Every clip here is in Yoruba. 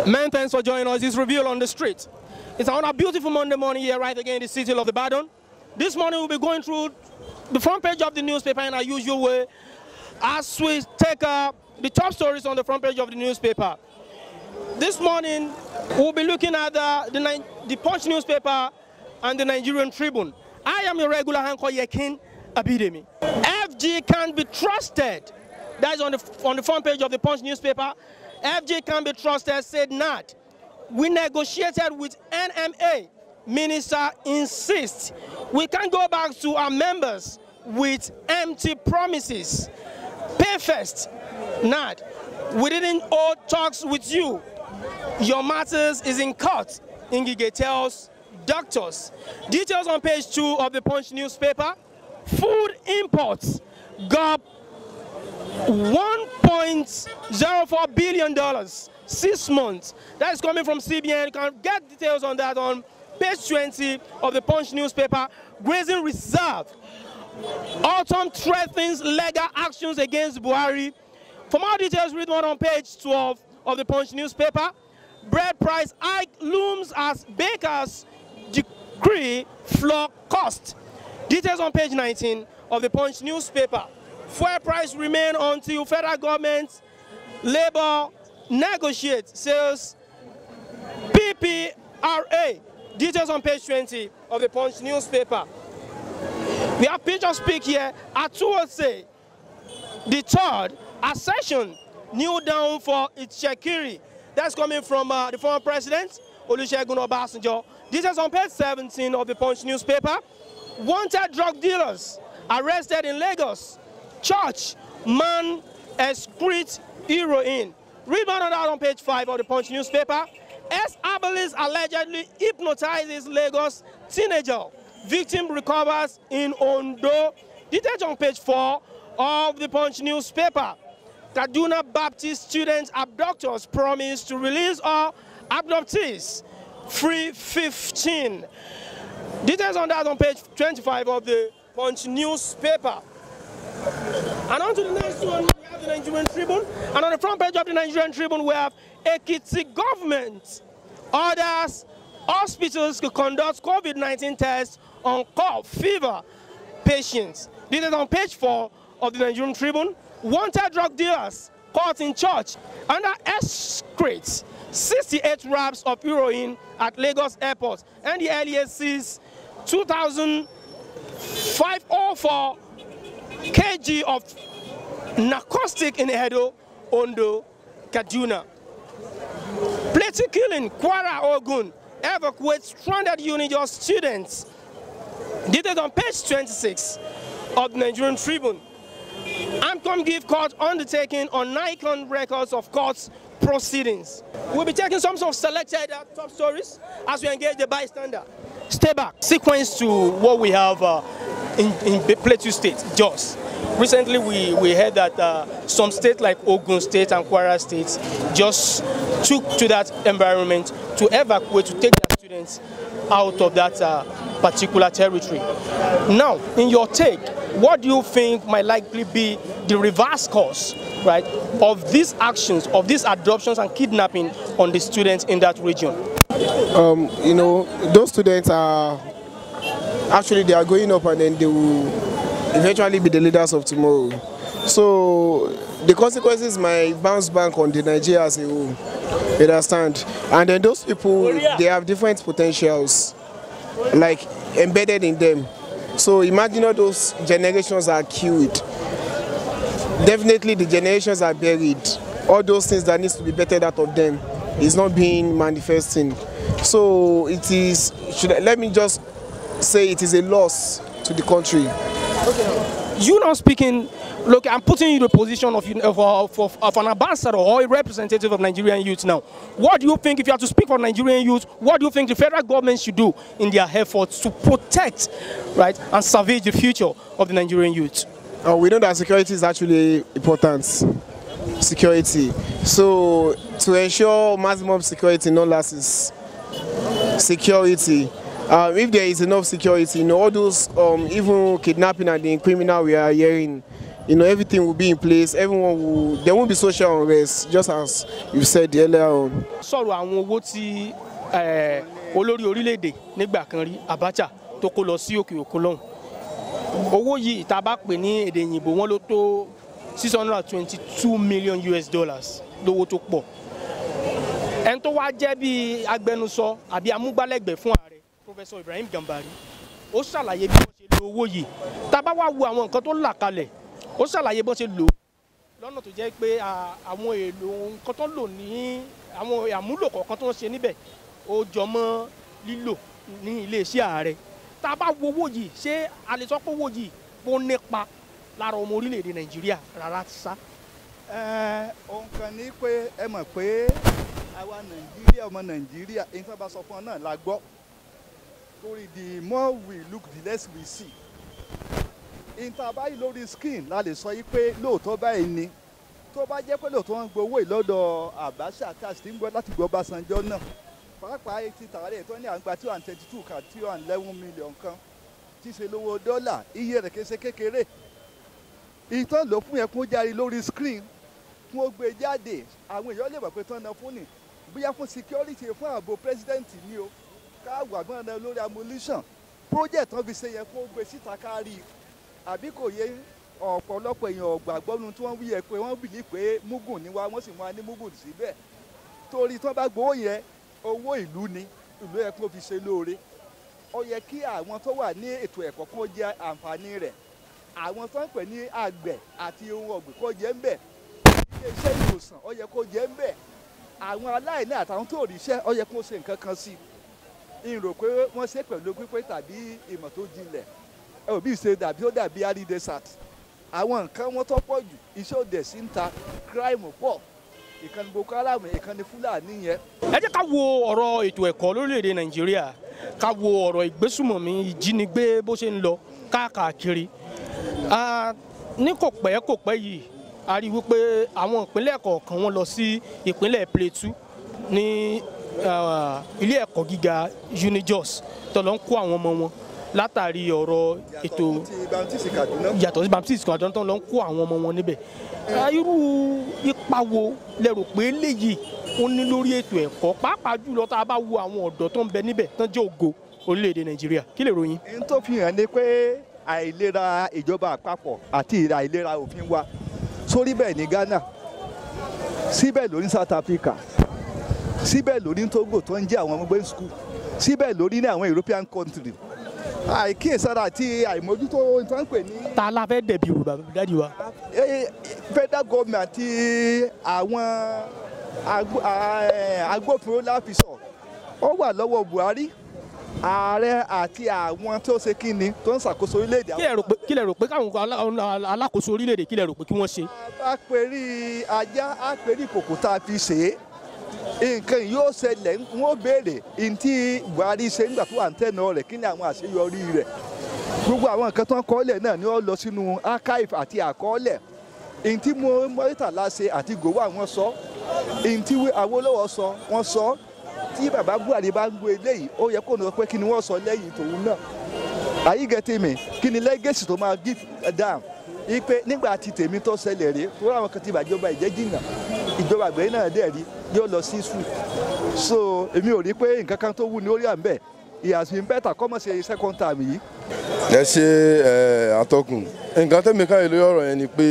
Man, thanks for joining us. It's Reveal on the Street. It's on a beautiful Monday morning here, right again in the city of Ibadan. This morning we'll be going through the front page of the newspaper in our usual way as we take the top stories on the front page of the newspaper. This morning we'll be looking at the Punch newspaper and the Nigerian Tribune. I am your regular anchor, Yekin Abidemi. FG can be trusted. That is on the front page of the Punch newspaper. FG can be trusted, said not. We negotiated with NMA. Minister insists. We can't go back to our members with empty promises. Pay first. Not. We didn't hold talks with you. Your matters is in court. Ngige tells doctors. Details on page 2 of the Punch newspaper. Food imports got $1.04 billion, 6 months. That is coming from CBN. You can get details on that on page 20 of the Punch newspaper. Grazing reserve. Autumn threatens legal actions against Buhari. For more details, read one on page 12 of the Punch newspaper. Bread price hike looms as bakers decree flour cost. Details on page 19 of the Punch newspaper. Fuel price remain until federal government labor negotiates, says PPRA. Details on page 20 of the Punch newspaper. We have pictures speak here. Atuose, the third accession, kneel down for its Shekiri. That's coming from the former president, Olusegun Obasanjo. Details on page 17 of the Punch newspaper. Wanted drug dealers arrested in Lagos. Church man excrete heroin. Read more on that on page 5 of the Punch newspaper. Ex-herbalist allegedly hypnotizes Lagos teenager. Victim recovers in Ondo. Details on page 4 of the Punch newspaper. Kaduna Baptist student abductors promise to release all abductees. Free 15. Details on that on page 25 of the Punch newspaper. And on to the next one, we have the Nigerian Tribune. And on the front page of the Nigerian Tribune, we have Ekiti government orders hospitals to conduct COVID-19 tests on cough, fever patients. This is on page 4 of the Nigerian Tribune. Wanted drug dealers caught in church under escort 68 wraps of heroin at Lagos Airport. And the earlier sees 2,504 kg of narcotic in Edo, Ondo, Kaduna. Platy killing, Kwara Ogun, evacuates stranded Unijos students. Details on page 26 of the Nigerian Tribune. AMCOM give court undertaking on Nikon records of court's proceedings. We'll be taking some sort of selected top stories as we engage the bystander. Stay back. Sequence to what we have in Plateau State, Jos. Recently, we heard that some states like Ogun State and Kwara State just took to that environment to evacuate, to take their students out of that particular territory. Now, in your take, what do you think might likely be the reverse course, right, of these actions, of these adoptions and kidnapping on the students in that region? You know, those students are actually, they are going up and then they will eventually be the leaders of tomorrow. So the consequences might bounce back on the Nigeria as a whole. You understand? And then those people, they have different potentials, like embedded in them. So imagine all those generations are killed. Definitely the generations are buried. All those things that needs to be bettered out of them is not being manifesting. So it is, let me just say it is a loss to the country. Okay. You now speaking, look, I'm putting you in the position of an ambassador or a representative of Nigerian youth now. What do you think, if you have to speak for Nigerian youth, what do you think the federal government should do in their efforts to protect, right, and salvage the future of the Nigerian youth? We know that security is actually important. Security. So to ensure maximum security, no losses. Security. If there is enough security, you know, all those even kidnapping and the criminal we are hearing, everything will be in place. There won't be social unrest, just as you said earlier on. Sọ̀rọ̀ àwọn owó tí olórí orílẹ̀-èdè nígbà kan rí Abacha tó kó lọ sí òkè òkun lọ́hùn. Owó yìí tá bá pè ní èdè òyìnbó wọn ló tó $622 million lówó tó pọ̀. Ẹni tó wá jẹ́ bí agbẹnusọ àbí amúgbálẹ́gbẹ̀ẹ́ fún ààrẹ Professor Ibrahim Gambari ó ṣàlàyé bí wọ́n ṣe lo owó yìí. Tá bá wá wo àwọn nǹkan tó là kalẹ̀ ó ṣàlàyé bó ṣe lò lọ́nà tó jẹ́ pé àwọn èlò nǹkan tó lò ní àwọn àmúlò kọ̀ọ̀kan tó ń ṣe níbẹ̀ ó jọ mọ́ lílò ní iléeṣẹ́ ààrẹ. Tá a bá wo owó yìí ṣé a lè sọ pé owó yìí ó nípa lára ọmọ orílẹ̀-èdè Nàìjíríà rárá ti sá. Ohun kan ní pé ẹ mọ̀ pé àwa Nàìjíríà ọmọ Nàìjíríà èyí tó bá sọ fún ọ náà la gbọ́ torí the more we look the less we see. Ìta báyìí lórí screen la lè sọ yìí pé lóòótọ́ báyìí ni tó bá jẹ́ pé lóòótọ́ wọn gbowó ìlọ́dọ̀ Abacha tá a sì ń gbọ́ láti gbọ́ Ọbásanjọ́ náà pàápàá ti tààrẹ tó ní àgbà 232 kan 211 million kan tí ṣe lówó dọ́là iye rẹ̀ kése kékeré ìtàn ló fún yẹn kó jáde lórí screen fún ó gbé jáde àwọn èèyàn lè mọ̀ pé tán náà fún ni bóyá fún security fún ààbò president ni o káàwọ̀ àgbọ̀n náà lórí ammunition project wọn fi ṣe yẹn kó gbé síta kárí àbí kò yé ọ̀pọ̀lọpọ̀ èèyàn ọ̀gbàgbọ́nu tí wọ́n wí yẹ pé wọ́n bìlí pé mugun ni wá wọ́n sì máa ní mugun síbẹ̀ torí tí wọ́n bá gbowó yẹn owó ìlú ni ìlú yẹ kó fi ṣe lóore ó yẹ kí àwọn tó wà ní ètò ẹ̀kọ́ kó jẹ àǹfààní rẹ̀ àwọn tó ń pè ní àgbẹ̀ àti ohun ọ̀gbìn kó jẹ ń bẹ̀ iléeṣẹ́ ìwòsàn ó yẹ kó jẹ ń bẹ̀ àwọn aláìní àtàwọn tó ríṣẹ́ ó yẹ kó ṣe nǹkan kan sí i n rò pé wọ́n ṣe pẹ̀lú pípé tàbí ìmọ̀ tó jinlẹ̀ òbí ṣe dàbí ó dàbí aridesat àwọn nǹkan wọn tó pọ̀ jù iṣẹ́ òde sí ń ta crime pọ̀ ìkànnì Boko Haram ìkànnì Fúlàní yẹn. Ẹ jẹ́ ká wo ọ̀rọ̀ ètò ẹ̀kọ́ lórílẹ̀‐èdè Nàìjíríà ká wo ọ̀rọ̀ ìgbésùmọ̀mí ìjínigbé bó ṣe ń lọ káàkiri. Ní kò pẹ́ yìí a rí wípé àwọn ìpínlẹ̀ kọ̀ọ̀kan wọn lọ sí ìpínlẹ̀ Plateau ní ilé ẹ̀kọ́ gíga Unijos tó lọ ń kó àwọn ọmọ wọn látàrí ọ̀rọ̀ ètò yàtọ̀ sí Baptist Kaduna tó lọ ń kó àwọn ọmọ wọn níbẹ̀. Irú ipa wo lẹ rò pé léyìí ó ní lórí ètò ẹ̀kọ́ pàápàá jùlọ tá a bá wo àwọn ọ̀dọ́ tó ń bẹ níbẹ̀ tán jẹ́ ògo orílẹ̀-èdè Nàìjíríà kí lè ròyìn. n tó fi hàn ní pé àìlera ìjọba àpapọ̀ àti àìlera òfin wa sórí bẹ́ẹ̀ ní Ghana síbẹ̀ lórí South Africa síbẹ̀ lórí Togo tó ń jẹ́ àwọn ọmọ gbé school síbẹ̀ lórí ní àwọn European country àìkíyèsára àti àìmójútó nǹkan pè ní. ta la fẹ́ dẹ̀bi rú bàbá dáàdi wa. federal government àti àwọn agbófinró láfisọ̀ ó wà lọ́wọ́ Buhari ààrẹ àti àwọn tó ṣe kíni tó ń ṣàkóso orílẹ̀-èdè. kí lẹ rò pé káwọn alákòóso orílẹ̀-èdè kí lẹ rò pé kí wọ́n ṣe. a pèrí ajá a pèrí kòkò tá a fi ṣe é nǹkan yóò ṣẹlẹ̀ wọ́n béèrè ntí Buhari ṣe nígbà tó wà ń tẹ̀nà rẹ̀ kí ni àwọn àṣeyọrí rẹ̀ gbogbo àwọn nǹkan tó ń kọ́lẹ̀ náà ni ó lọ sínú archive àti àkọọ́lẹ̀ ntí Murtala ṣe àti Gowon àwọn sọ ntí Awólọ́wọ̀ sọ wọ́n sọ tí bàbá Buhari bá ń gbé eléyìí ó yẹ kó ní pé kí ni wọ́n sọ lẹ́yìn tòun náà àyígẹ̀tẹ̀mí kí ni legacy tó máa give down ipe nígbà tí tèmi tó ṣẹlẹ̀ rèé tó ráwọn kan ti bàjọba ìjẹ́jìnà ìjọba àgbẹ̀ náà dẹ̀ rí yóò lọ sí sùn so èmi ò rí pé nǹkan kan tó wù ní orí à ń bẹ̀ ìyàsùn bẹ́tà kọ́mọ̀ ṣe second time yìí. ẹ ṣe àtọkùn nǹkan tẹ́mi káyọ̀ lórí ọ̀rọ̀ yẹn ni pé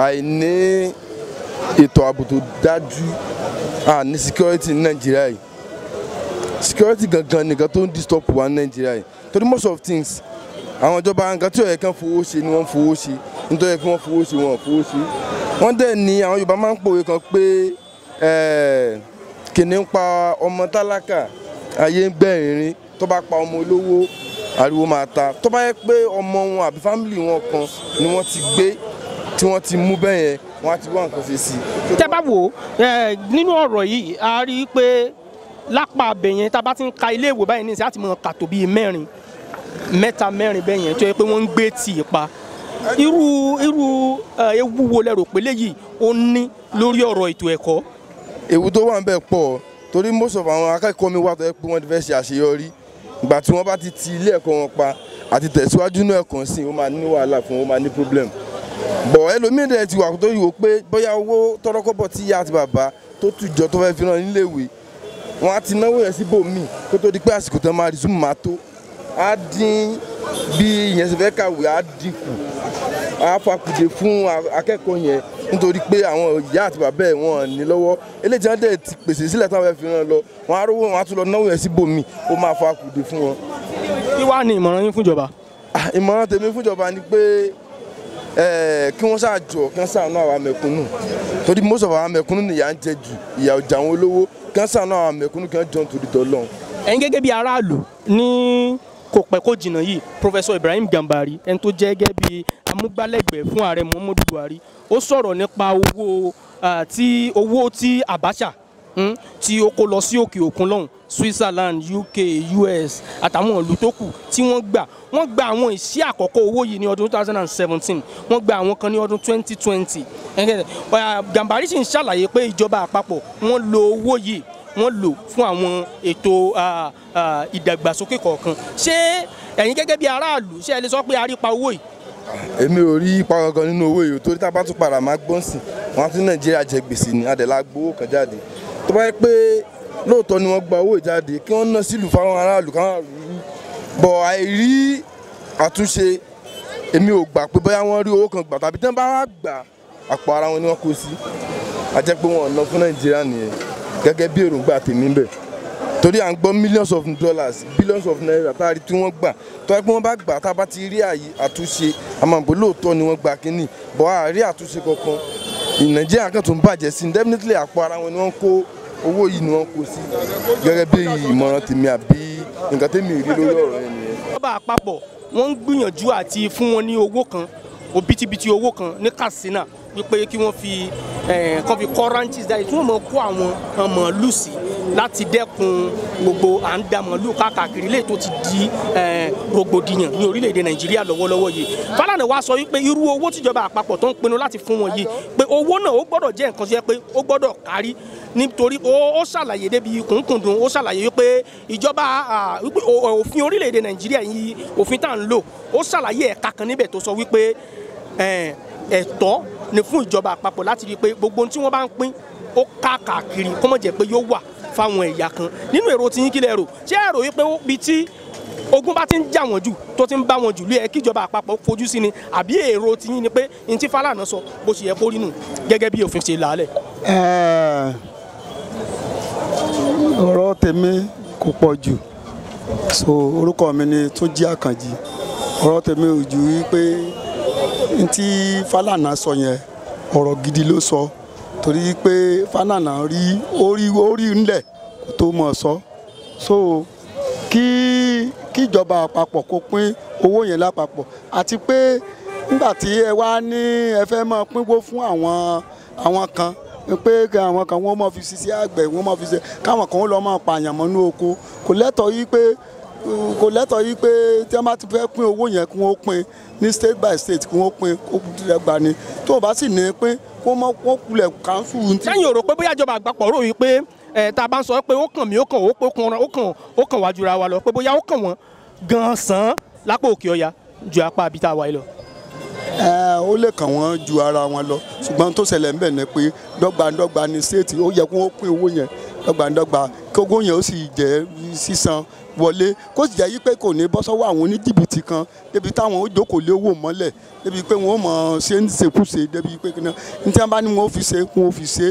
àìní ètò ààbò tó dájú àní security ní Nàìjíríà yìí security gangan nìkan tó ń disturb wa ní Nàìjíríà yìí torí most of things àwọn ìjọba nǹkan tí ó yẹ kí wọ́n fowó ṣe ni wọ́n fowó ṣe nítorí kí wọ́n fowó ṣe wọ́n fowó ṣe wọ́n dẹ̀ ní àwọn Yorùbá máa ń pòwe kan pé kìnìún pa ọmọ tálákà ayé ń gbẹ̀rìnrín tó bá pa ọmọ olówó ariwo máa ta tó bá yẹ pé ọmọ wọn àbí fámìlì wọn kan ni wọ́n ti gbé tí wọ́n ti mú bẹ́ẹ̀ yẹn wọ́n á ti wá nǹkan ṣe sí i. tẹ́ bá wò nínú ọ̀rọ̀ yìí a rí i pé lápá abẹ̀yẹn tá a bá ti ń ka ilé ìwò báyìí ní ìsìn àti mọ̀ kàtó bíi mẹ́rin bẹ́ẹ̀ yẹn tó yẹ pé wọ́n ń gbé tì í pa irú ewu wo lẹ rò pé léyìí ó ní lórí ọ̀rọ̀ ètò ẹ̀kọ́. ewu tó wà ń bẹ̀ pọ̀ torí most of àwọn akẹ́kọ̀ọ́ mi wà tó yẹ pé wọ́n ti fẹ́ ṣe àṣeyọrí ìgbà tí wọ́n bá ti ilé ẹ̀kọ́ wọn pa àti tẹ̀síwájú náà ẹ̀kọ́ sí ó máa ní wàhálà fún ó máa ní problem bọ̀ ẹlòmíì dẹ̀ ti wà tó yìí wò pé bóyá owó tọ́rọ́kọ́bọ̀ tí ìyá àti bàbá tó tùjọ tó fẹ́ fi ràn níléèwé wọn á ti náwó yẹn síbòmíì kó tó di pé àsìkò tán máa resume máa tó á dín bí ìyẹn ṣe fẹ́ kàwé á dínkù á fakùdé fún akẹ́kọ̀ọ́ yẹn nítorí pé àwọn ìyá àti bàbá ẹ̀ wọ́n ní lọ́wọ́ eléyìí wọn dẹ̀ ti pèsè sílẹ̀ táwọn fẹ́ fi ràn lọ wọn á rówó wọn á tún lọ náwó yẹn síbòmíì ó máa fakùdé fún wọn. kí wàá ní ìmọ̀ràn yín fúnjọba? ìmọ̀ràn tèmi fúnjọba ni pé kí wọ́n ṣàjọ kí wọ́n ṣàánú àwa mẹ̀kúnnù torí most of àwa mẹ̀kúnnù nìyà ń jẹ jù ìyà ọjà àwọn olówó kí wọ́n ṣàánú àwa mẹ̀kúnnù kí wọ́n jọ nítorí tọ́lọ́run. ẹ̀yin gẹ́gẹ́ bí aráàlú ní kò pẹ́ kó jìnnà yìí Professor Ibrahim Gambari ẹni tó jẹ́ gẹ́gẹ́ bí amúgbálẹ́gbẹ̀ẹ́ fún ààrẹ Muhammadu Buhari ó sọ̀rọ̀ nípa owó tí Abacha tí ó kó lọ sí òkè òkun lọ́hùn Switzerland, UK, US àtàwọn ìlú tó kù tí wọ́n gba àwọn iṣẹ́ àkọ́kọ́ owó yìí ní ọdún 2017 wọ́n gba àwọn kan ní ọdún 2020 Gambari sì ń ṣàlàyé pé ìjọba àpapọ̀ wọ́n lo owó yìí wọ́n lò fún àwọn ètò ìdàgbàsókè kọ̀ọ̀kan ṣé ẹ̀yin gẹ́gẹ́ bí aráàlú ṣé ẹ lè sọ pé a rí pa owó yìí? èmi ò rí ipa gangan nínú owó yìí torí tá a bá tún padà máa gbọ́n sí wọn tí Nàìjíríà jẹ gbèsè ní adẹ̀lá gbowó kan jáde tó bá yẹ pé lóòótọ́ ni wọ́n gba owó ìjáde kí wọ́n ná sílùú fáwọn aráàlú káwọn rí bọ̀ àìrí àtúnṣe èmi ò gbà pé bóyá wọ́n rí owó kan gbà tàbí tí wọ́n bá wá gbà àpò ara wọn ni wọ́n kó sí a jẹ́ pé wọ́n ná fún Nàìjíríà nìyẹn gẹ́gẹ́ bí èròǹgbà tèmi ń bẹ̀ torí à ń gbọ́ millions of dollars billions of naira tá a rí tí wọ́n gbà tó yẹ pé wọ́n bá gbà tá a bá ti rí àtúnṣe àmọ́ bó lóòótọ́ ni wọ́n gbà kínní bọ́ a rí àtúnṣe kankan Nàìjíríà kan tó ń bàjẹ́ sí definitely àpò ara wọn ni wọ́n kó owó yìí ni wọ́n kó sí gẹ́gẹ́ bí ìmọ̀ràn tèmi àbí nǹkan tèmi rí lórí ọ̀rọ̀ yẹn nìyẹn. ìjọba àpapọ̀ wọ́n ń gbìyànjú àti fún wọn ní owó kan òbítíbitì owó kan ní Katsina wípé kí wọ́n fi kọ́ ranches dáyé tí wọ́n mọ̀ kó àwọn màálù sí láti dẹ́kun gbogbo à ń da màálù káàkiri lè tó ti di rògbòdìyàn ní orílẹ̀-èdè Nàìjíríà lọ́wọ́lọ́wọ́ yìí. Fálànà wá sọ wípé irú owó tíjọba àpapọ̀ tó ń pinnu láti fún wọn yìí pé owó náà ó gbọ́dọ̀ jẹ́ nǹkan tó yẹ pé ó gbọ́dọ̀ kárí nítorí ó ṣàlàyé débi kùnkùndùn ó ṣàlàyé wípé ìjọba wípé òfin orílẹ̀-èdè Nàìjíríà yìí òfin tá à ń lò ó ṣàlàyé ẹ̀ka kan níbẹ̀ tó sọ wípé ẹ̀tọ́ ni fún ìjọba àpapọ̀ láti rí i pé gbogbo ohun tí wọ́n bá ń pín ó káàkiri kó má jẹ́ pé yóò wà fáwọn ẹ̀yà kan nínú èrò tí yín kílẹ̀ rò ṣé ẹ rò wípé bí tí ogun bá ti ń jà wọ́n jù tó ti ń bá wọn jù lé ẹ kí ìjọba àpapọ̀ fojú sí ni àbí èrò tí yín ni pé ní tí Fálànà sọ bó ṣe yẹ kó rí nù gẹ́gẹ́ bí òfin ṣe làálẹ̀. ọ̀rọ̀ tèmi kò pọ̀ jù so orúkọ mi ni Túnjí Àkànjí ọ̀rọ̀ tèmi ò jù wípé ní tí Fálànà sọ yẹn ọ̀rọ̀ gidi ló sọ torí pé Fálànà rí orí ńlẹ̀ kó tó mọ̀ sọ so kí ìjọba àpapọ̀ kó pín owó yẹn lápapọ̀ àti pé nígbà tí ẹ wá ní ẹ fẹ́ máa pínwó fún àwọn kan pé àwọn kan wọ́n máa fi ṣiṣẹ́ àgbẹ̀ wọ́n máa fi ṣe káwọn kan lọ́ọ́ máa pààyàn mọ́nú oko kò lẹ́tọ̀ọ́ yìí pé tí wọ́n bá ti fẹ́ pín owó yẹn kí wọ́n pín ní state by state kí wọ́n pín kó dẹ́gba ni tó o bá sì ní pín kó wọ́n kulẹ̀ kánṣu. sẹ́yìn ò rò pé bóyá ìjọba àpapọ̀ rò yìí pé tá a bá ń sọ pé ó kàn mí ó kàn wá jura wa lọ pé bóyá ó kàn wọ́n gan-an sàn lápò òkè ọya ju apá àbí tá a wáyé lọ. ó lè kàn wọ́n ju ara wọn lọ ṣùgbọ́n tó ṣẹlẹ̀ ń bẹ̀ ni pé dọ́gbandọ́gba ní state ó yẹ kó wọ́n pín owó yẹn dọ́gbandọ́gba kí owó yẹn ó sì jẹ́ sísan wọlé kó sì jẹ́ yí pé kò ní bọ́ sọ́wọ́ àwọn oníjìbìtì kan débi táwọn ó jókòó lé owó mọ́lẹ̀ débi pé wọ́n mọ̀ ṣe ń ṣekúṣe débi pé ní tí wọ́n bá ní wọ́n fi ṣe kí wọ́n fi ṣe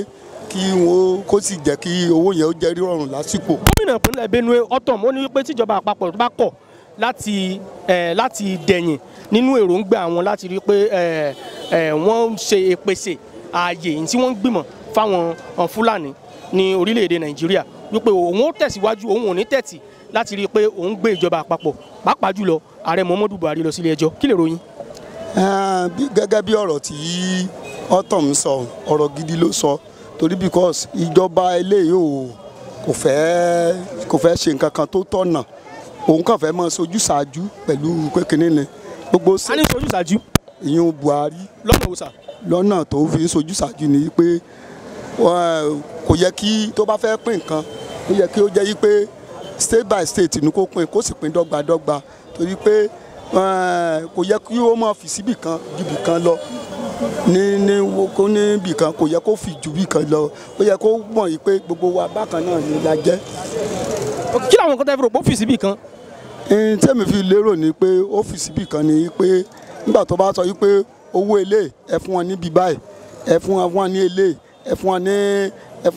kí wọ́n kó sì jẹ́ kí owó yẹn ó jẹ́ rírọ̀rùn lásìkò. gómìnà ìpínlẹ̀ Benue Ortom ó ní wípé tíjọba àpapọ̀ bá kọ̀ láti dẹ̀yìn nínú èròǹgbà àwọn láti rí pé wọ́n ṣe ìpèsè ààyè tí wọ́n ń gbìmọ̀ fáwọn Fúlàní ní orílẹ̀-èdè Nàìjíríà wípé òun ó tẹ̀síwájú òun ò ní tẹ̀tì láti rí i pé òun gbé ìjọba àpapọ̀ pàápàá jùlọ ààrẹ Muhammadu Buhari lọ sílé ẹjọ́ kí lè ròyìn. gẹ́gẹ́ bí ọ̀rọ̀ tí Ortom sọ ọ̀rọ̀ gidi ló sọ torí because ìjọba eléyìí kò fẹ́ ṣe nǹkan kan tó tọ̀nà òun kàn fẹ́ mọ sojú ṣáájú pẹ̀lú pé kínní ni gbogbo a ní sojú ṣáájú. ìyún Buhari lọ́nà òòsà. lọ́nà tó fi sojú ṣáájú ni pé kò yẹ kí tó bá fẹ́ pín nǹkan ó yẹ kí ó jẹ́ yí pé state by state ni kó pín kó sì pín dọ́gbadọ́gba torí pé kò yẹ kí ó máa fi síbì kan jùbì kan lọ kó ní bìkan kò yẹ kó fi ju bìkan lọ ó yẹ kó mọ̀ yìí pé gbogbo wa bákan náà ni la jẹ́. kí làwọn nǹkan tẹ́ fi rò pé ọ́fíìsì bìkan. tẹ́mi fi lérò ni pé ọ́fíìsì bìkan ni pé nígbà tó bá sọ yìí pé owó ilé ẹ fún wọn níbi báyìí ẹ fún wọn ní ilé ẹ fún wọn ní ẹ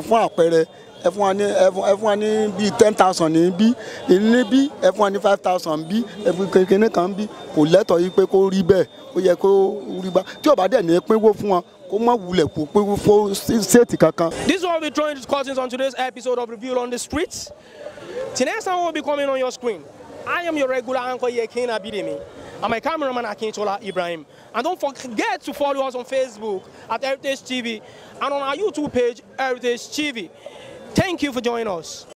fún àpẹẹrẹ ẹ fún wa ní bíi 10,000 níbí ẹ fún wa ní 5,000 bí ẹ fún kékeré kan bí kò lẹ́tọ̀ọ́ yìí pé kó rí bẹ́ẹ̀ ó yẹ kó rí bá tí ò bá dẹ̀ ní pínwó fún wọn kó má wulẹ̀ kó pínwó fún ṣéètì kankan. This is what we'll be throwing curtains on today's episode of Review on the Streets. Till next time we'll be coming on your screen. I am your regular anchor Yekin Abidemi. And my cameraman Akintola Ibrahim. And don't forget to follow us on Facebook at Heritage TV and on our YouTube page, Heritage TV. Thank you for joining us.